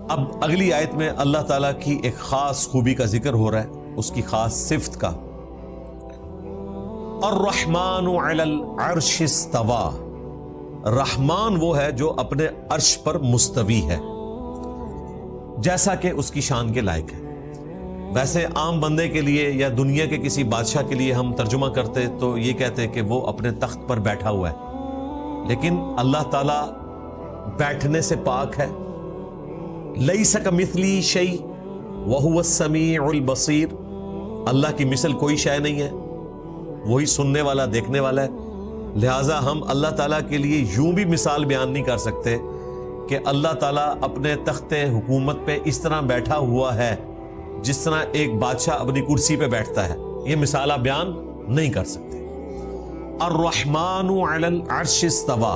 اب اگلی آیت میں اللہ تعالیٰ کی ایک خاص خوبی کا ذکر ہو رہا ہے، اس کی خاص صفت کا۔ الرحمن علی العرش استوى، رحمان وہ ہے جو اپنے عرش پر مستوی ہے جیسا کہ اس کی شان کے لائق ہے۔ ویسے عام بندے کے لیے یا دنیا کے کسی بادشاہ کے لیے ہم ترجمہ کرتے تو یہ کہتے کہ وہ اپنے تخت پر بیٹھا ہوا ہے، لیکن اللہ تعالیٰ بیٹھنے سے پاک ہے۔ لیس کمثلہ شیء وہو السمیع البصیر، اللہ کی مثل کوئی شے نہیں ہے، وہی سننے والا دیکھنے والا ہے۔ لہٰذا ہم اللہ تعالیٰ کے لیے یوں بھی مثال بیان نہیں کر سکتے کہ اللہ تعالیٰ اپنے تخت حکومت پہ اس طرح بیٹھا ہوا ہے جس طرح ایک بادشاہ اپنی کرسی پہ بیٹھتا ہے، یہ مثال آپ بیان نہیں کر سکتے۔ الرحمن علی العرش استوى،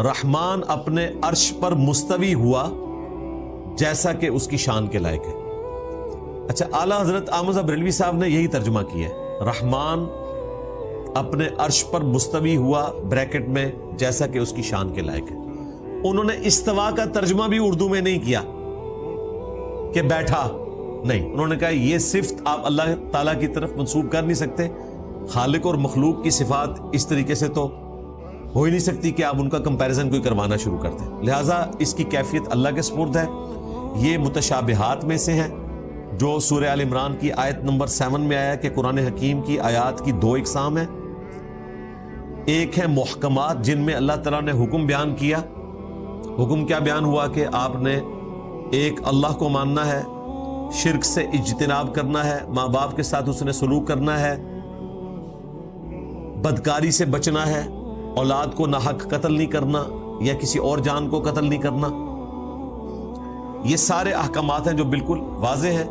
رحمان اپنے عرش پر مستوی ہوا جیسا کہ اس کی شان کے لائق ہے۔ اچھا، اعلیٰ حضرت احمد صاحب بریلوی صاحب نے یہی ترجمہ کیا ہے، رحمان اپنے عرش پر مستوی ہوا بریکٹ میں جیسا کہ اس کی شان کے لائق ہے۔ انہوں نے استوا کا ترجمہ بھی اردو میں نہیں کیا کہ بیٹھا، نہیں، انہوں نے کہا یہ صفت آپ اللہ تعالیٰ کی طرف منسوب کر نہیں سکتے، خالق اور مخلوق کی صفات اس طریقے سے تو ہو ہی نہیں سکتی کہ آپ ان کا کمپیریزن کوئی کروانا شروع کر دیں۔ لہٰذا اس کی کیفیت اللہ کے سپرد ہے۔ یہ متشابہات میں سے ہیں جو سورہ آل عمران کی آیت نمبر 7 میں آیا کہ قرآن حکیم کی آیات کی دو اقسام ہیں، ایک ہے محکمات جن میں اللہ تعالیٰ نے حکم بیان کیا۔ حکم کیا بیان ہوا کہ آپ نے ایک اللہ کو ماننا ہے، شرک سے اجتناب کرنا ہے، ماں باپ کے ساتھ اس نے سلوک کرنا ہے، بدکاری سے بچنا ہے، اولاد کو ناحق قتل نہیں کرنا یا کسی اور جان کو قتل نہیں کرنا۔ یہ سارے احکامات ہیں جو بالکل واضح ہیں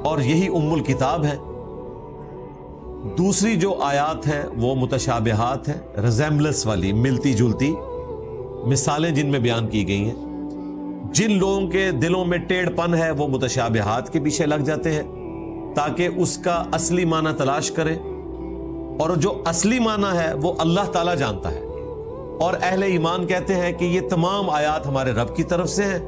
اور یہی ام الکتاب ہے۔ دوسری جو آیات ہیں وہ متشابہات ہیں، ریزیمبلنس والی، ملتی جلتی مثالیں جن میں بیان کی گئی ہیں۔ جن لوگوں کے دلوں میں ٹیڑھ پن ہے وہ متشابہات کے پیچھے لگ جاتے ہیں تاکہ اس کا اصلی معنی تلاش کریں، اور جو اصلی معنی ہے وہ اللہ تعالیٰ جانتا ہے۔ اور اہل ایمان کہتے ہیں کہ یہ تمام آیات ہمارے رب کی طرف سے ہیں،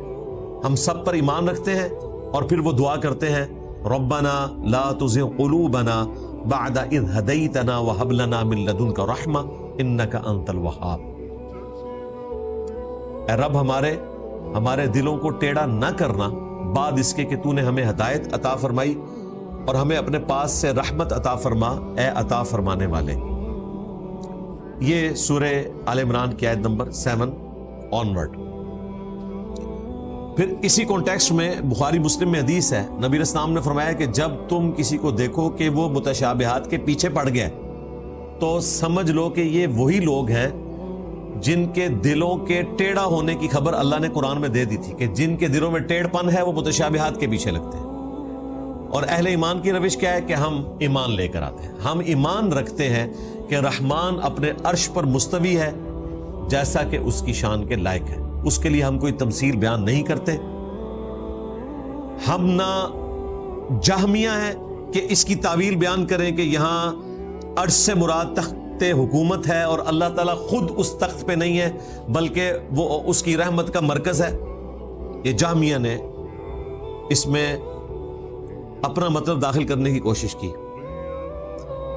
ہم سب پر ایمان رکھتے ہیں، اور پھر وہ دعا کرتے ہیں ربنا لا تزغ قلوبنا بعد اذ ہدیتنا وہب لنا من لدنک رحمہ انک انت الوہاب۔ اے رب ہمارے دلوں کو ٹیڑھا نہ کرنا بعد اس کے کہ تو نے ہمیں ہدایت عطا فرمائی، اور ہمیں اپنے پاس سے رحمت عطا فرما اے عطا فرمانے والے۔ یہ سورہ آل عمران کی آیت نمبر 7 آنورڈ۔ پھر اسی کانٹیکسٹ میں بخاری مسلم میں حدیث ہے، نبی علیہ السلام نے فرمایا کہ جب تم کسی کو دیکھو کہ وہ متشابہات کے پیچھے پڑ گئے تو سمجھ لو کہ یہ وہی لوگ ہیں جن کے دلوں کے ٹیڑھا ہونے کی خبر اللہ نے قرآن میں دے دی تھی کہ جن کے دلوں میں ٹیڑھ پن ہے وہ متشابہات کے پیچھے لگتے ہیں۔ اور اہل ایمان کی روش کیا ہے کہ ہم ایمان لے کر آتے ہیں، ہم ایمان رکھتے ہیں کہ رحمان اپنے عرش پر مستوی ہے جیسا کہ اس کی شان کے لائق ہے، اس کے لیے ہم کوئی تمثیل بیان نہیں کرتے۔ ہم نہ جہمیہ ہیں کہ اس کی تعویل بیان کریں کہ یہاں عرش سے مراد تخت حکومت ہے اور اللہ تعالیٰ خود اس تخت پہ نہیں ہے بلکہ وہ اس کی رحمت کا مرکز ہے۔ یہ جہمیہ نے اس میں اپنا مطلب داخل کرنے کی کوشش کی،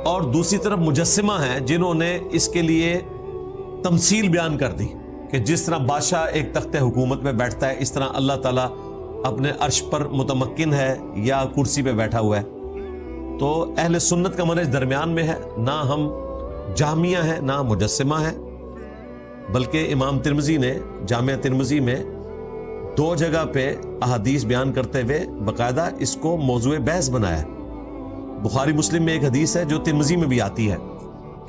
اور دوسری طرف مجسمہ ہیں جنہوں نے اس کے لیے تمثیل بیان کر دی کہ جس طرح بادشاہ ایک تخت حکومت پہ بیٹھتا ہے اس طرح اللہ تعالیٰ اپنے عرش پر متمکن ہے یا کرسی پہ بیٹھا ہوا ہے۔ تو اہل سنت کا منہج درمیان میں ہے، نہ ہم جہمیہ ہیں نہ مجسمہ ہیں، بلکہ امام ترمذی نے جامع ترمذی میں 2 جگہ پہ احادیث بیان کرتے ہوئے باقاعدہ اس کو موضوع بحث بنایا ہے۔ بخاری مسلم میں ایک حدیث ہے جو ترمذی میں بھی آتی ہے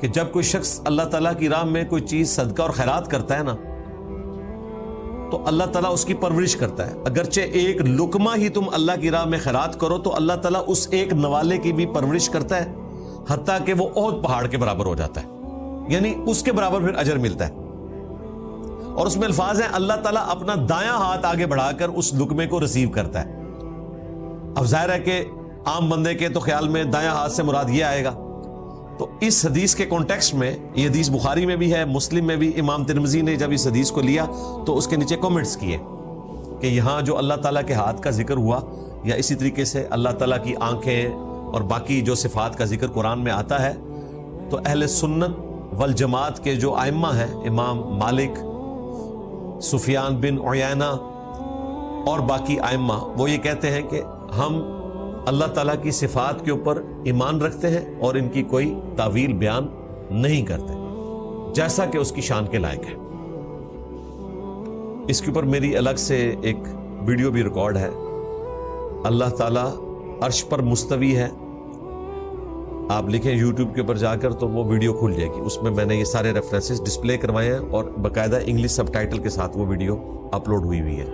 کہ جب کوئی شخص اللہ تعالیٰ کی راہ میں کوئی چیز صدقہ اور خیرات کرتا ہے نا تو اللہ تعالیٰ اس کی پرورش کرتا ہے۔ اگرچہ ایک لقمہ ہی تم اللہ کی راہ میں خیرات کرو تو اللہ تعالیٰ اس ایک نوالے کی بھی پرورش کرتا ہے، حتیٰ کہ وہ احد پہاڑ کے برابر ہو جاتا ہے، یعنی اس کے برابر پھر اجر ملتا ہے۔ اور اس میں الفاظ ہیں اللہ تعالیٰ اپنا دایاں ہاتھ آگے بڑھا کر اس لقمے کو ریسیو کرتا ہے۔ اب ظاہر ہے کہ عام بندے کے تو خیال میں دایاں ہاتھ سے مراد یہ آئے گا، تو اس حدیث کے کانٹیکسٹ میں یہ حدیث بخاری میں بھی ہے، مسلم میں بھی۔ امام ترمذی نے جب اس حدیث کو لیا تو اس کے نیچے کامنٹس کیے کہ یہاں جو اللہ تعالیٰ کے ہاتھ کا ذکر ہوا یا اسی طریقے سے اللہ تعالیٰ کی آنکھیں اور باقی جو صفات کا ذکر قرآن میں آتا ہے، تو اہل سنت والجماعت کے جو ائمہ ہیں، امام مالک، سفیان بن عیینہ اور باقی ائمہ، وہ یہ کہتے ہیں کہ ہم اللہ تعالیٰ کی صفات کے اوپر ایمان رکھتے ہیں اور ان کی کوئی تعویل بیان نہیں کرتے جیسا کہ اس کی شان کے لائق ہے۔ اس کے اوپر میری الگ سے ایک ویڈیو بھی ریکارڈ ہے۔ اللہ تعالیٰ عرش پر مستوی ہے، آپ لکھیں یوٹیوب کے اوپر جا کر تو وہ ویڈیو کھل جائے گی، اس میں میں نے یہ سارے ریفرنسز ڈسپلے کروائے ہیں اور باقاعدہ انگلش سب ٹائٹل کے ساتھ وہ ویڈیو اپلوڈ ہوئی ہے۔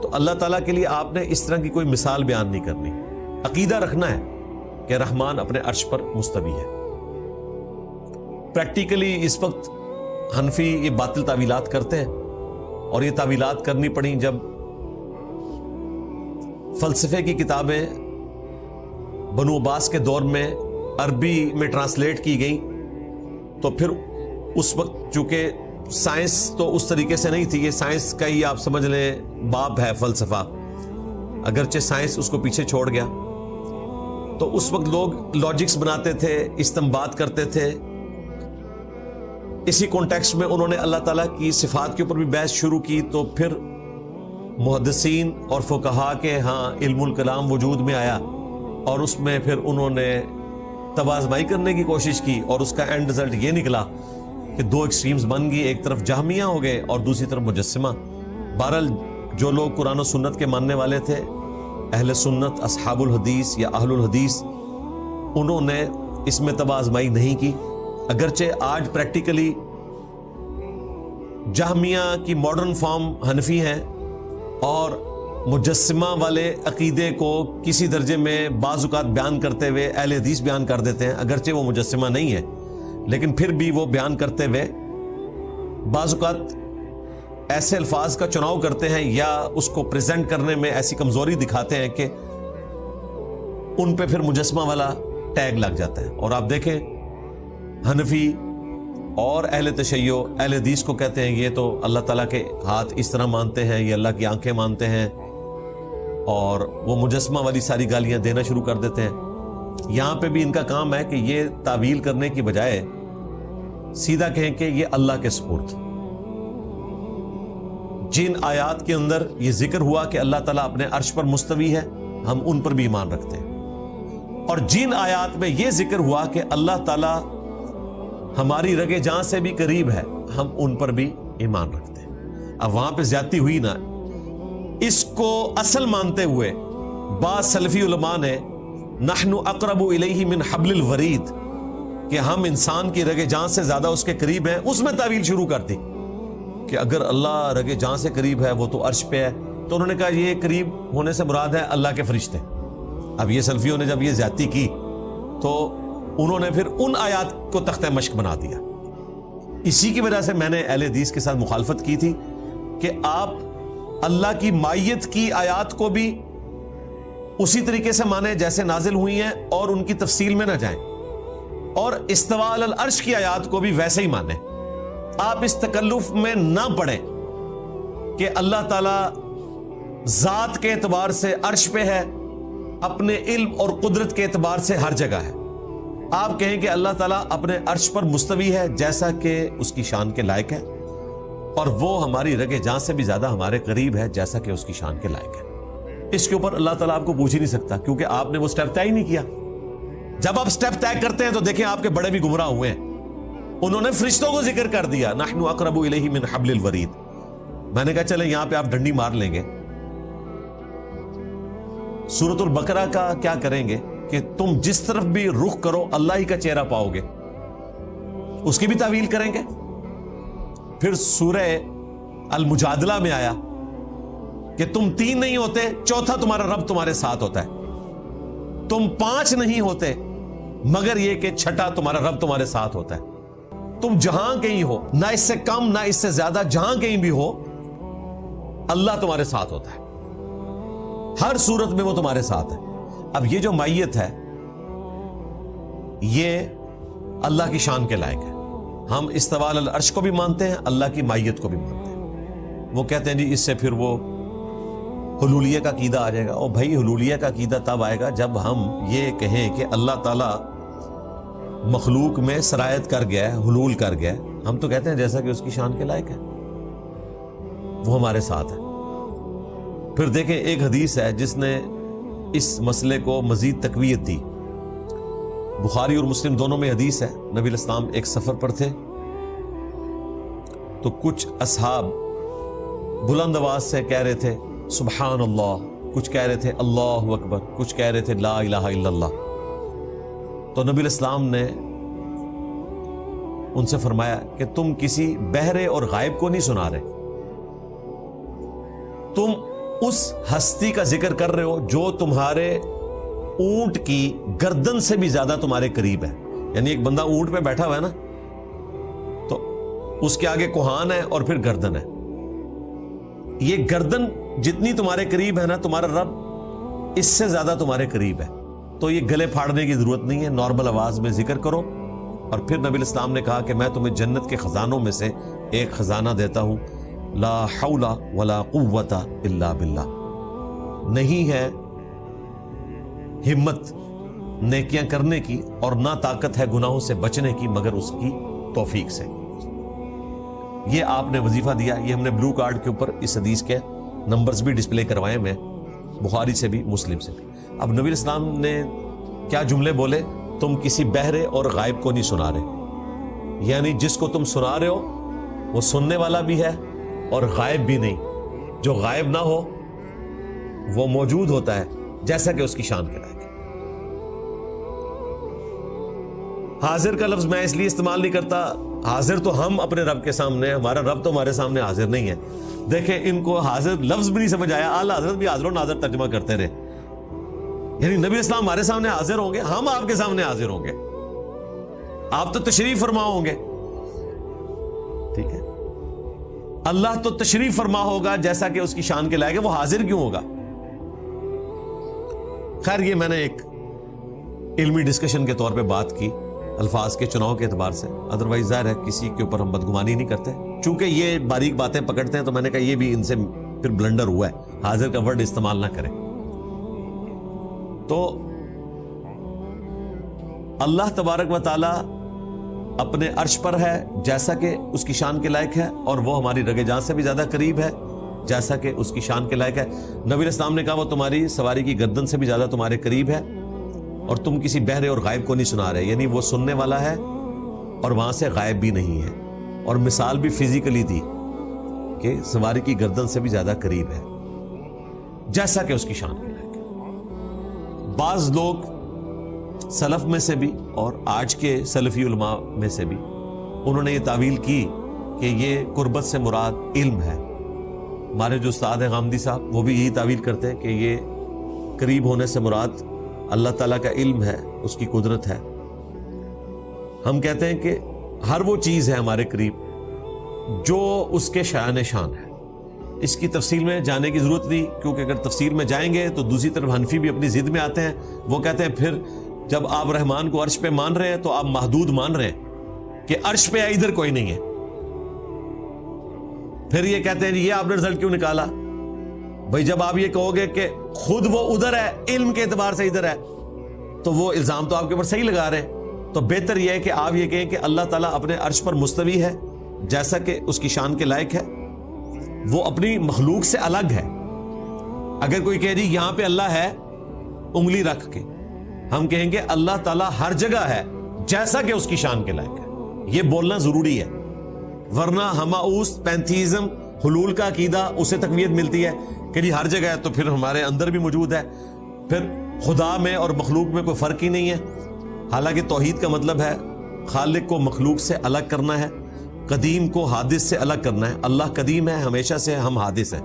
تو اللہ تعالیٰ کے لیے آپ نے اس طرح کی کوئی مثال بیان نہیں کرنی، عقیدہ رکھنا ہے کہ رحمان اپنے عرش پر مستوی ہے۔ پریکٹیکلی اس وقت حنفی یہ باطل تعویلات کرتے ہیں، اور یہ تعویلات کرنی پڑیں جب فلسفے کی کتابیں بنو عباس کے دور میں عربی میں ٹرانسلیٹ کی گئیں، تو پھر اس وقت چونکہ سائنس تو اس طریقے سے نہیں تھی، یہ سائنس کا ہی آپ سمجھ لیں باب ہے فلسفہ، اگرچہ سائنس اس کو پیچھے چھوڑ گیا، تو اس وقت لوگ لاجکس بناتے تھے، استنباط کرتے تھے۔ اسی کانٹیکسٹ میں انہوں نے اللہ تعالیٰ کی صفات کے اوپر بھی بحث شروع کی، تو پھر محدثین اور فقہا کے ہاں علم الکلام وجود میں آیا، اور اس میں پھر انہوں نے تبازمائی کرنے کی کوشش کی، اور اس کا اینڈ رزلٹ یہ نکلا کہ دو ایکسٹریمز بن گئی، ایک طرف جہمیہ ہو گئے اور دوسری طرف مجسمہ۔ بہرحال جو لوگ قرآن و سنت کے ماننے والے تھے، اہل سنت، اصحاب الحدیث یا اہل الحدیث، انہوں نے اس میں تبازمائی نہیں کی، اگرچہ آج پریکٹیکلی جہمیہ کی ماڈرن فارم حنفی ہیں اور مجسمہ والے عقیدے کو کسی درجے میں بعض اوقات بیان کرتے ہوئے اہل حدیث بیان کر دیتے ہیں، اگرچہ وہ مجسمہ نہیں ہے، لیکن پھر بھی وہ بیان کرتے ہوئے بعض اوقات ایسے الفاظ کا چناؤ کرتے ہیں یا اس کو پریزنٹ کرنے میں ایسی کمزوری دکھاتے ہیں کہ ان پہ پھر مجسمہ والا ٹیگ لگ جاتا ہے۔ اور آپ دیکھیں حنفی اور اہل تشیع اہل حدیث کو کہتے ہیں یہ تو اللہ تعالیٰ کے ہاتھ اس طرح مانتے ہیں، یہ اللہ کی آنکھیں مانتے ہیں، اور وہ مجسمہ والی ساری گالیاں دینا شروع کر دیتے ہیں۔ یہاں پہ بھی ان کا کام ہے کہ یہ تعویل کرنے کی بجائے سیدھا کہیں کہ یہ اللہ کے سپرد۔ جن آیات کے اندر یہ ذکر ہوا کہ اللہ تعالیٰ اپنے عرش پر مستوی ہے، ہم ان پر بھی ایمان رکھتے ہیں، اور جن آیات میں یہ ذکر ہوا کہ اللہ تعالیٰ ہماری رگ جان سے بھی قریب ہے، ہم ان پر بھی ایمان رکھتے ہیں۔ اب وہاں پہ زیادتی ہوئی نا، اس کو اصل مانتے ہوئے بعض سلفی علماء نے نحن اقرب الیہ من حبل الورید، کہ ہم انسان کی رگ جان سے زیادہ اس کے قریب ہیں، اس میں تعویل شروع کر دی کہ اگر اللہ رگ جان سے قریب ہے وہ تو عرش پہ ہے، تو انہوں نے کہا یہ قریب ہونے سے مراد ہے اللہ کے فرشتے۔ اب یہ سلفیوں نے جب یہ زیادتی کی تو انہوں نے پھر ان آیات کو تختہ مشق بنا دیا۔ اسی کی وجہ سے میں نے اہل حدیث کے ساتھ مخالفت کی تھی کہ آپ اللہ کی مائیت کی آیات کو بھی اسی طریقے سے مانیں جیسے نازل ہوئی ہیں اور ان کی تفصیل میں نہ جائیں، اور استواء علی العرش کی آیات کو بھی ویسے ہی مانیں۔ آپ اس تکلف میں نہ پڑیں کہ اللہ تعالیٰ ذات کے اعتبار سے عرش پہ ہے، اپنے علم اور قدرت کے اعتبار سے ہر جگہ ہے۔ آپ کہیں کہ اللہ تعالیٰ اپنے عرش پر مستوی ہے جیسا کہ اس کی شان کے لائق ہے، اور وہ ہماری رگ جان سے بھی زیادہ ہمارے قریب ہے جیسا کہ اس کی شان کے لائق ہے۔ اس کے اوپر اللہ تعالیٰ آپ کو پوچھ ہی نہیں سکتا، کیونکہ آپ نے وہ سٹیپ طے ہی نہیں کیا۔ جب آپ سٹیپ طے کرتے ہیں تو دیکھیں آپ کے بڑے بھی گمراہ ہوئے ہیں۔ انہوں نے فرشتوں کو ذکر کر دیا، نحن اقرب الیہ من حبل الورید۔ میں نے کہا چلیں یہاں پہ آپ ڈنڈی مار لیں گے، سورۃ البقرہ کا کیا کریں گے کہ تم جس طرف بھی رخ کرو اللہ ہی کا چہرہ پاؤ گے، اس کی بھی تعویل کریں گے۔ پھر سورہ المجادلہ میں آیا کہ تم تین نہیں ہوتے، چوتھا تمہارا رب تمہارے ساتھ ہوتا ہے، تم پانچ نہیں ہوتے مگر یہ کہ چھٹا تمہارا رب تمہارے ساتھ ہوتا ہے۔ تم جہاں کہیں ہو، نہ اس سے کم نہ اس سے زیادہ، جہاں کہیں بھی ہو اللہ تمہارے ساتھ ہوتا ہے، ہر صورت میں وہ تمہارے ساتھ ہے۔ اب یہ جو مائیت ہے یہ اللہ کی شان کے لائق ہے۔ ہم استواء علی العرش کو بھی مانتے ہیں، اللہ کی مائیت کو بھی مانتے ہیں۔ وہ کہتے ہیں جی اس سے پھر وہ حلولیہ کا عقیدہ آ جائے گا. اور بھائی حلولیہ کا عقیدہ تب آئے گا جب ہم یہ کہیں کہ اللہ تعالیٰ مخلوق میں سرایت کر گیا ہے, حلول کر گیا ہے. ہم تو کہتے ہیں جیسا کہ اس کی شان کے لائق ہے, وہ ہمارے ساتھ ہے. پھر دیکھیں ایک حدیث ہے جس نے اس مسئلے کو مزید تقویت دی. بخاری اور مسلم دونوں میں حدیث ہے. نبی علیہ السلام ایک سفر پر تھے تو کچھ اصحاب بلند آواز سے کہہ رہے تھے سبحان اللہ, کچھ کہہ رہے تھے اللہ اکبر, کچھ کہہ رہے تھے لا الہ الا اللہ. تو نبی علیہ السلام نے ان سے فرمایا کہ تم کسی بہرے اور غائب کو نہیں سنا رہے, تم اس ہستی کا ذکر کر رہے ہو جو تمہارے اونٹ کی گردن سے بھی زیادہ تمہارے قریب ہے. یعنی ایک بندہ اونٹ پہ بیٹھا ہوا ہے نا, تو اس کے آگے کوہان ہے اور پھر گردن ہے. یہ گردن جتنی تمہارے قریب ہے نا, تمہارا رب اس سے زیادہ تمہارے قریب ہے. تو یہ گلے پھاڑنے کی ضرورت نہیں ہے, نارمل آواز میں ذکر کرو. اور پھر نبی علیہ السلام نے کہا کہ میں تمہیں جنت کے خزانوں میں سے ایک خزانہ دیتا ہوں, لا حول ولا قوت الا باللہ. نہیں ہے ہمت نیکیاں کرنے کی اور نہ طاقت ہے گناہوں سے بچنے کی مگر اس کی توفیق سے. یہ آپ نے وظیفہ دیا. یہ ہم نے بلو کارڈ کے اوپر اس حدیث کے نمبرز بھی ڈسپلے کروائے میں, بخاری سے بھی مسلم سے بھی. اب نبی علیہ السلام نے کیا جملے بولے, تم کسی بہرے اور غائب کو نہیں سنا رہے. یعنی جس کو تم سنا رہے ہو وہ سننے والا بھی ہے اور غائب بھی نہیں. جو غائب نہ ہو وہ موجود ہوتا ہے جیسا کہ اس کی شان کے لائق ہے. حاضر کا لفظ میں اس لیے استعمال نہیں کرتا, حاضر تو ہم اپنے رب کے سامنے, ہمارا رب تو ہمارے سامنے حاضر نہیں ہے. دیکھیں ان کو حاضر لفظ بھی نہیں سمجھ آیا, اعلیٰ حضرت بھی حاضر و ناظر ترجمہ کرتے رہے. یعنی نبی اسلام ہمارے سامنے حاضر ہوں گے, ہم آپ کے سامنے حاضر ہوں گے, آپ تو تشریف فرما ہوں گے. ٹھیک ہے, اللہ تو تشریف فرما ہوگا جیسا کہ اس کی شان کے لائق ہے, وہ حاضر کیوں ہوگا؟ خیر یہ میں نے ایک علمی ڈسکشن کے طور پہ بات کی الفاظ کے چناؤ کے اعتبار سے. ادروائز ظاہر ہے کسی کے اوپر ہم بدگمانی نہیں کرتے, چونکہ یہ باریک باتیں پکڑتے ہیں تو میں نے کہا یہ بھی ان سے پھر بلنڈر ہوا ہے, حاضر کا ورڈ استعمال نہ کریں. تو اللہ تبارک و تعالی اپنے عرش پر ہے جیسا کہ اس کی شان کے لائق ہے, اور وہ ہماری رگ جان سے بھی زیادہ قریب ہے جیسا کہ اس کی شان کے لائق ہے. نبی علیہ السلام نے کہا وہ تمہاری سواری کی گردن سے بھی زیادہ تمہارے قریب ہے اور تم کسی بہرے اور غائب کو نہیں سنا رہے. یعنی وہ سننے والا ہے اور وہاں سے غائب بھی نہیں ہے. اور مثال بھی فزیکلی دی کہ سواری کی گردن سے بھی زیادہ قریب ہے جیسا کہ اس کی شان کے لائق ہے. بعض لوگ سلف میں سے بھی اور آج کے سلفی علماء میں سے بھی انہوں نے یہ تعویل کی کہ یہ قربت سے مراد علم ہے. ہمارے جو استاد ہیں غامدی صاحب وہ بھی یہی تعویل کرتے ہیں کہ یہ قریب ہونے سے مراد اللہ تعالیٰ کا علم ہے, اس کی قدرت ہے. ہم کہتے ہیں کہ ہر وہ چیز ہے ہمارے قریب جو اس کے شان شان ہے. اس کی تفصیل میں جانے کی ضرورت نہیں, کیونکہ اگر تفصیل میں جائیں گے تو دوسری طرف حنفی بھی اپنی ضد میں آتے ہیں. وہ کہتے ہیں پھر جب آپ رحمان کو عرش پہ مان رہے ہیں تو آپ محدود مان رہے ہیں کہ عرش پہ ادھر کوئی نہیں ہے. پھر یہ کہتے ہیں یہ آپ نے رزلٹ کیوں نکالا؟ بھائی جب آپ یہ کہو گے کہ خود وہ ادھر ہے, علم کے اعتبار سے ادھر ہے, تو وہ الزام تو آپ کے اوپر صحیح لگا رہے ہیں. تو بہتر یہ ہے کہ آپ یہ کہیں کہ اللہ تعالیٰ اپنے عرش پر مستوی ہے جیسا کہ اس کی شان کے لائق ہے, وہ اپنی مخلوق سے الگ ہے. اگر کوئی کہے جی یہاں پہ اللہ ہے انگلی رکھ کے, ہم کہیں گے اللہ تعالیٰ ہر جگہ ہے جیسا کہ اس کی شان کے لائق ہے. یہ بولنا ضروری ہے, ورنہ ہماؤس پینتھیزم حلول کا عقیدہ اسے تقویت ملتی ہے کہ جی ہر جگہ ہے تو پھر ہمارے اندر بھی موجود ہے, پھر خدا میں اور مخلوق میں کوئی فرق ہی نہیں ہے. حالانکہ توحید کا مطلب ہے خالق کو مخلوق سے الگ کرنا ہے, قدیم کو حادث سے الگ کرنا ہے. اللہ قدیم ہے ہمیشہ سے, ہم حادث ہیں.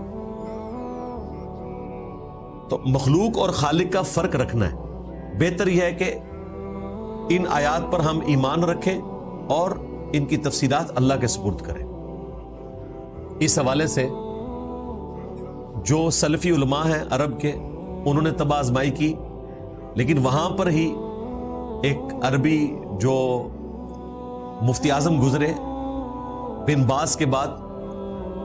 تو مخلوق اور خالق کا فرق رکھنا ہے. بہتر یہ ہے کہ ان آیات پر ہم ایمان رکھیں اور ان کی تفسیرات اللہ کے سپرد کریں. اس حوالے سے جو سلفی علماء ہیں عرب کے, انہوں نے تباہ آزمائی کی, لیکن وہاں پر ہی ایک عربی جو مفتی اعظم گزرے بن باز کے بعد,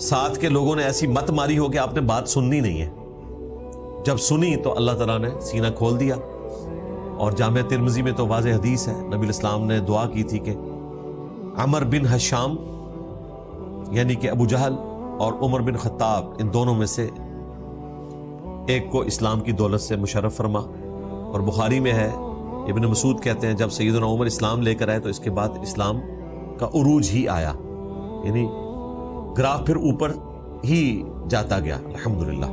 ساتھ کے لوگوں نے ایسی مت ماری ہو کہ آپ نے بات سننی نہیں ہے. جب سنی تو اللہ تعالیٰ نے سینہ کھول دیا. اور جامعہ ترمذی میں تو واضح حدیث ہے, نبی الاسلام نے دعا کی تھی کہ عمر بن حشام یعنی کہ ابو جہل اور عمر بن خطاب, ان دونوں میں سے ایک کو اسلام کی دولت سے مشرف فرما. اور بخاری میں ہے, ابن مسعود کہتے ہیں جب سیدنا عمر اسلام لے کر آئے تو اس کے بعد اسلام کا عروج ہی آیا, یعنی گراف پھر اوپر ہی جاتا گیا الحمدللہ.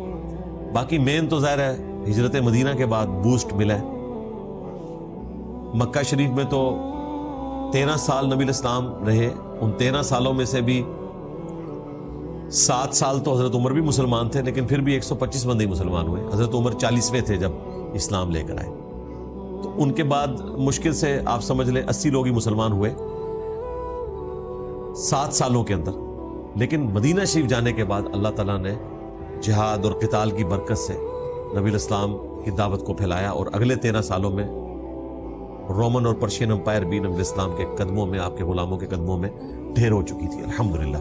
باقی مین تو ظاہر ہے ہجرت مدینہ کے بعد بوسٹ ملا ہے. مکہ شریف میں تو 13 سال نبی الاسلام رہے, ان 13 سالوں میں سے بھی 7 سال تو حضرت عمر بھی مسلمان تھے, لیکن پھر بھی 125 بندے مسلمان ہوئے. حضرت عمر 40ویں تھے جب اسلام لے کر آئے, تو ان کے بعد مشکل سے آپ سمجھ لیں 80 لوگ ہی مسلمان ہوئے 7 سالوں کے اندر. لیکن مدینہ شریف جانے کے بعد اللہ تعالیٰ نے جہاد اور قتال کی برکت سے نبی الاسلام کی دعوت کو پھیلایا, اور اگلے 13 سالوں میں رومن اور پرشین امپائر بھی نبی الاسلام کے قدموں میں, آپ کے غلاموں کے قدموں میں ڈھیر ہو چکی تھی الحمدللہ.